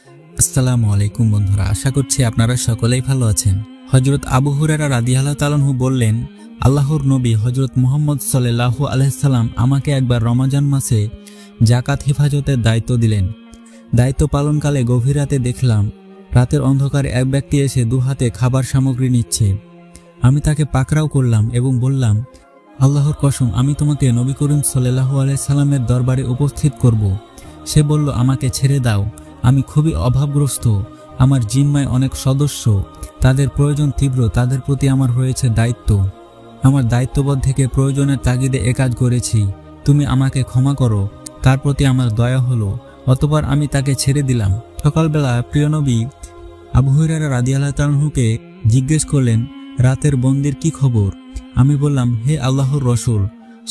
আসসালামু আলাইকুম বন্ধুরা, আশা করছি আপনারা সকলেই ভালো আছেন। হযরত আবু হুরায়রা রাদিয়াল্লাহু তাআলা আনহু বললেন, আল্লাহর নবী হযরত মুহাম্মদ সাল্লাল্লাহু আলাইহি সাল্লাম আমাকে একবার রমজান মাসে যাকাত হেফাজতের দায়িত্ব দিলেন। দায়িত্ব পালনকালে গভীর রাতে দেখলাম রাতের অন্ধকারে এক ব্যক্তি এসে দুহাতে খাবার সামগ্রী নিচ্ছে। আমি তাকে পাকড়াও করলাম এবং বললাম, আল্লাহর কসম, আমি তোমাকে নবী করিম সাল্লাল্লাহু আলাইহি সাল্লামের দরবারে উপস্থিত করব। সে বলল, আমাকে ছেড়ে দাও, আমি খুবই অভাবগ্রস্ত, আমার জিম্মায় অনেক সদস্য, তাদের প্রয়োজন তীব্র, তাদের প্রতি আমার রয়েছে দায়িত্ব। আমার দায়িত্ববোধ থেকে প্রয়োজনের তাগিদে এ কাজ করেছি, তুমি আমাকে ক্ষমা করো। তার প্রতি আমার দয়া হলো, অতঃপর আমি তাকে ছেড়ে দিলাম। সকালবেলা প্রিয় নবী আবু হুরায়রা রাদিয়াল্লাহু তাআলা আনহুকে জিজ্ঞেস করলেন, রাতের বন্দির কি খবর? আমি বললাম, হে আল্লাহর রাসূল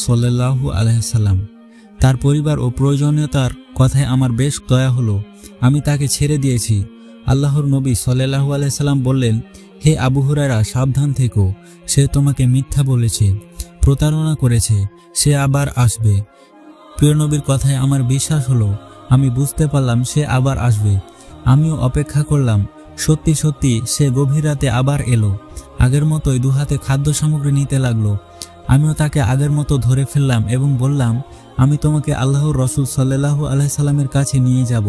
সাল্লাল্লাহু আলাইহি সাল্লাম, তার পরিবার ও প্রয়োজনীয়তার কথায় আমার বেশ দয়া হলো, আমি তাকে ছেড়ে দিয়েছি। আল্লাহর নবী সাল্লাল্লাহু আলাইহি সাল্লাম বললেন, হে আবু হুরায়রা, সাবধান থেকো, সে তোমাকে মিথ্যা বলেছে, প্রতারণা করেছে, সে আবার আসবে। প্রিয় নবীর কথায় আমার বিশ্বাস হলো, আমি বুঝতে পারলাম সে আবার আসবে। আমিও অপেক্ষা করলাম। সত্যি সত্যি সে গভীর রাতে আবার এলো, আগের মতোই দুহাতে খাদ্য সামগ্রী নিতে লাগলো। আমিও তাকে আগের মতো ধরে ফেললাম এবং বললাম, আমি তোমাকে আল্লাহর রাসূল সাল্লাল্লাহু আলাইহি সাল্লামের কাছে নিয়ে যাব।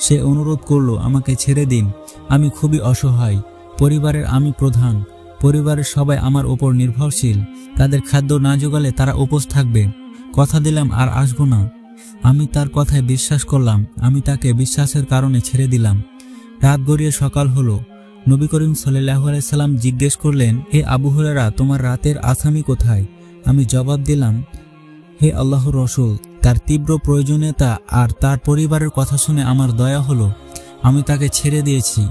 সে অনুরোধ করলো, আমাকে ছেড়ে দিন, আমি খুবই অসহায়, পরিবারের আমি প্রধান, পরিবারের সবাই আমার ওপর নির্ভরশীল, তাদের খাদ্য না জোগালে তারা উপোস থাকবে। কথা দিলাম আর আসবো না। আমি তার কথায় বিশ্বাস করলাম, আমি তাকে বিশ্বাসের কারণে ছেড়ে দিলাম। রাত গড়িয়ে সকাল হলো। নবী করিম সাল্লাল্লাহু আলাইহি সাল্লাম জিজ্ঞেস করলেন, হে আবু হুরায়রা, তোমার রাতের আসামি কোথায়? আমি জবাব দিলাম, হে আল্লাহর রাসূল, তার তীব্র প্রয়োজনীয়তা আর তার পরিবারের কথা শুনে আমার দয়া হলো, আমি তাকে ছেড়ে দিয়েছি।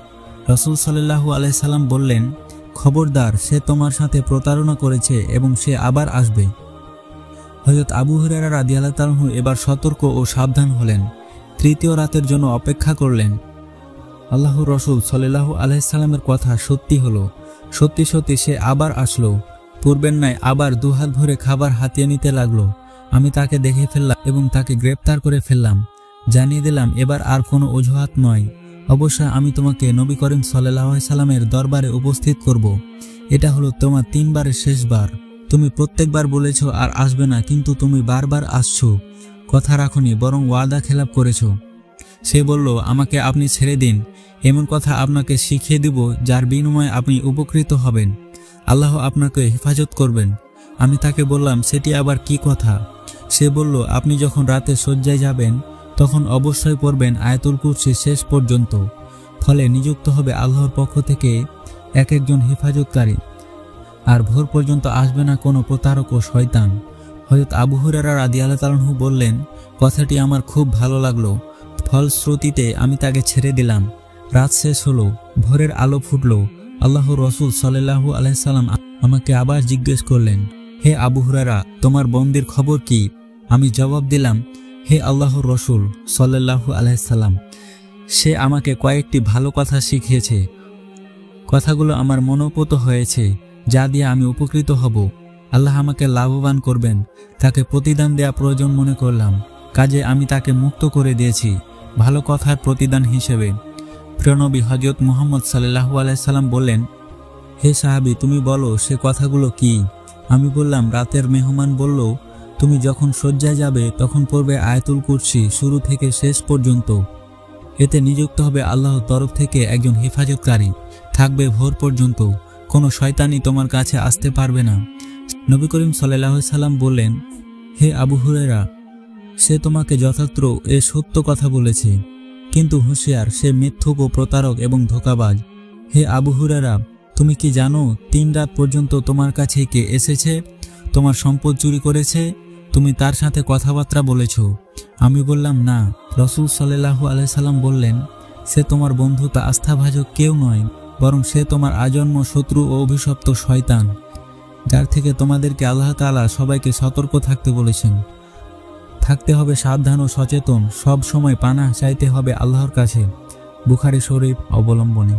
রাসূল সাল্লাল্লাহু আলাইহি সাল্লাম বললেন, খবরদার, সে তোমার সাথে প্রতারণা করেছে এবং সে আবার আসবে। হযরত আবু হুরায়রা রাদিয়াল্লাহু তাআলা আনহু এবার সতর্ক ও সাবধান হলেন। তৃতীয় রাতের জন্য অপেক্ষা করলেন। আল্লাহর রাসূল সাল্লাল্লাহু আলাইহি সাল্লামের কথা সত্যি হলো, সত্যি সত্যি সে আবার আসলো। পূর্বের ন্যায় আবার দুহাত ভরে খাবার হাতিয়ে নিতে লাগলো। আমি তাকে দেখে ফেললাম এবং তাকে গ্রেপ্তার করে ফেললাম। জানিয়ে দিলাম, এবার আর কোনো অজুহাত নয়, অবশ্যই আমি তোমাকে নবী করিম সাল্লাল্লাহু আলাইহি সাল্লামের দরবারে উপস্থিত করব। এটা হলো তোমার 3 বারের শেষবার। তুমি প্রত্যেকবার বলেছ আর আসবে না, কিন্তু তুমি বারবার আসছো, কথা রাখনি, বরং ওয়াদা খেলাপ করেছো। সে বলল, আমাকে আপনি ছেড়ে দিন, এমন কথা আপনাকে শিখিয়ে দিব যার বিনিময়ে আপনি উপকৃত হবেন, আল্লাহ আপনাকে হেফাজত করবেন। আমি তাকে বললাম, সেটি আবার কি কথা? সে বলল, আপনি যখন রাতে শয্যায় যাবেন তখন অবশ্যই পড়বেন আয়াতুল কুরসি শেষ পর্যন্ত, ফলে নিযুক্ত হবে আল্লাহর পক্ষ থেকে এক একজন হেফাজতকারী, আর ভোর পর্যন্ত আসবে না কোনো প্রতারক ও শয়তান। হযরত আবু হুরায়রা রাদিয়াল্লাহু তাআলা আনহু বললেন, কথাটি আমার খুব ভালো লাগলো। ফলশ্রুতিতে আমি তাকে ছেড়ে দিলাম। রাত শেষ হলো, ভোরের আলো ফুটলো। আল্লাহর রাসূল সাল্লাল্লাহু আলাইহি সাল্লাম আমাকে আবার জিজ্ঞেস করলেন, হে আবু হুরায়রা, তোমার বন্দির খবর কি? আমি জবাব দিলাম, হে আল্লাহর রাসূল সাল্লাল্লাহু আলাইহি সাল্লাম, সে আমাকে কয়েকটি ভালো কথা শিখিয়েছে, কথাগুলো আমার মনোপুত হয়েছে, যা দিয়ে আমি উপকৃত হব। আল্লাহ আমাকে লাভবান করবেন, তাকে প্রতিদান দেয়া প্রয়োজন মনে করলাম, কাজে আমি তাকে মুক্ত করে দিয়েছি ভালো কথার প্রতিদান হিসেবে। প্রিয় নবী হযরত মুহাম্মদ সাল্লাল্লাহু আলাইহি সাল্লাম বললেন, হে সাহাবী, তুমি বলো সে কথাগুলো কি? আমি বললাম, রাতের মেহমান বলল, তুমি যখন শয্যায় যাবে তখন পড়বে আয়াতুল কুরসি শুরু থেকে শেষ পর্যন্ত, এতে নিযুক্ত হবে আল্লাহর তরফ থেকে একজন হেফাজতকারী, থাকবে ভোর পর্যন্ত, কোনো শয়তানি তোমার কাছে আসতে পারবে না। নবী করিম সাল্লাল্লাহু আলাইহি সাল্লাম বললেন, হে আবু হুরায়রা, সে তোমাকে যথার্থ এ সত্য কথা বলেছে, কিন্তু হুঁশিয়ার, সে মিথ্যুক ও প্রতারক এবং ধোঁকাবাজ। হে আবু হুরায়রা, তুমি কি জানো 3 রাত পর্যন্ত তোমার কাছে কে এসেছে, তোমার সম্পদ চুরি করেছে, তুমি তার সাথে কথাবার্তা বলেছ? আমি বললাম, না। রাসূল সাল্লাল্লাহু আলাইহি সাল্লাম বললেন, সে তোমার বন্ধুতা আস্থাভাজক কেউ নয়, বরং সে তোমার আজন্ম শত্রু ও অভিশপ্ত শয়তান, যার থেকে তোমাদেরকে আল্লাহ তাআলা সবাইকে সতর্ক থাকতে বলেছেন। থাকতে হবে সাবধান ও সচেতন, সব সময় পানাহ চাইতে হবে আল্লাহর কাছে। বুখারী শরীফ অবলম্বনে।